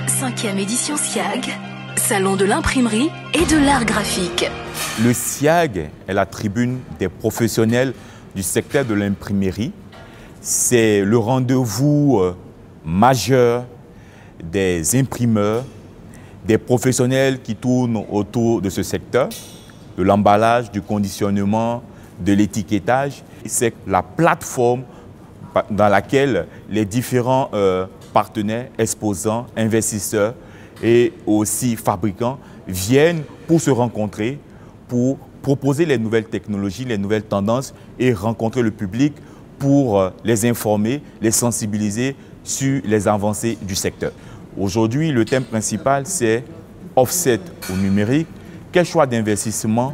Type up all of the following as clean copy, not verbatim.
5e édition SIAG, Salon de l'imprimerie et de l'art graphique. Le SIAG est la tribune des professionnels du secteur de l'imprimerie. C'est le rendez-vous majeur des imprimeurs, des professionnels qui tournent autour de ce secteur, de l'emballage, du conditionnement, de l'étiquetage. C'est la plateforme dans laquelle les différents partenaires, exposants, investisseurs et aussi fabricants viennent pour se rencontrer, pour proposer les nouvelles technologies, les nouvelles tendances et rencontrer le public pour les informer, les sensibiliser sur les avancées du secteur. Aujourd'hui, le thème principal, c'est offset au numérique. Quel choix d'investissement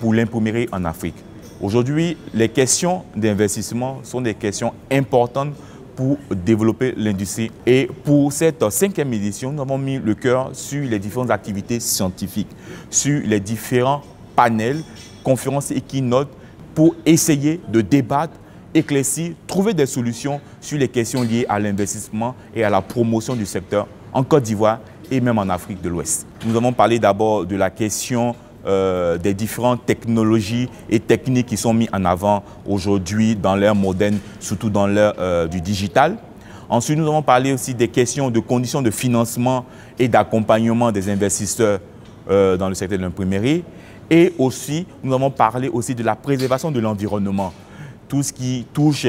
pour l'imprimerie en Afrique? Aujourd'hui, les questions d'investissement sont des questions importantes pour développer l'industrie. Et pour cette 5e édition, nous avons mis le cœur sur les différentes activités scientifiques, sur les différents panels, conférences et keynotes pour essayer de débattre, éclaircir, trouver des solutions sur les questions liées à l'investissement et à la promotion du secteur en Côte d'Ivoire et même en Afrique de l'Ouest. Nous avons parlé d'abord de la question des différentes technologies et techniques qui sont mises en avant aujourd'hui dans l'ère moderne, surtout dans l'ère du digital. Ensuite, nous avons parlé aussi des questions de conditions de financement et d'accompagnement des investisseurs dans le secteur de l'imprimerie. Et aussi, nous avons parlé aussi de la préservation de l'environnement, tout ce qui touche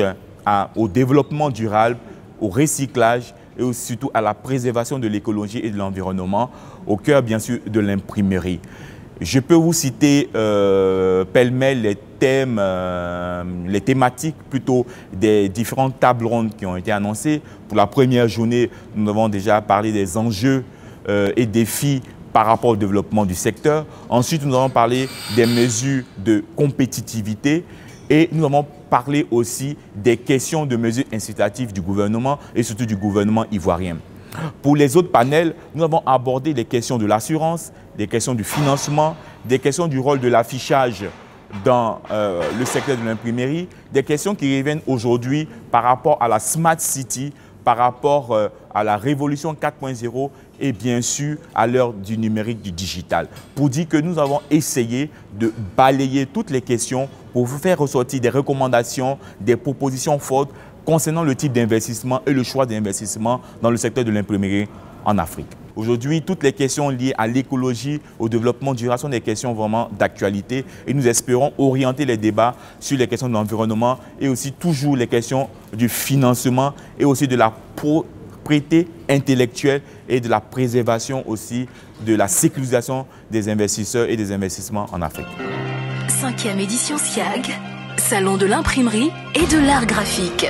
au développement durable, au recyclage et surtout à la préservation de l'écologie et de l'environnement, au cœur bien sûr de l'imprimerie. Je peux vous citer pêle-mêle les thématiques plutôt des différentes tables rondes qui ont été annoncées. Pour la première journée, nous avons déjà parlé des enjeux et défis par rapport au développement du secteur. Ensuite, nous avons parlé des mesures de compétitivité et nous avons parlé aussi des questions de mesures incitatives du gouvernement et surtout du gouvernement ivoirien. Pour les autres panels, nous avons abordé les questions de l'assurance, des questions du financement, des questions du rôle de l'affichage dans le secteur de l'imprimerie, des questions qui reviennent aujourd'hui par rapport à la Smart City, par rapport à la révolution 4.0 et bien sûr à l'heure du numérique, du digital. Pour dire que nous avons essayé de balayer toutes les questions pour vous faire ressortir des recommandations, des propositions fortes concernant le type d'investissement et le choix d'investissement dans le secteur de l'imprimerie en Afrique. Aujourd'hui, toutes les questions liées à l'écologie, au développement durable sont des questions vraiment d'actualité et nous espérons orienter les débats sur les questions de l'environnement et aussi toujours les questions du financement et aussi de la propriété intellectuelle et de la préservation aussi de la sécurisation des investisseurs et des investissements en Afrique. 5e édition SIAG, Salon de l'imprimerie et de l'art graphique.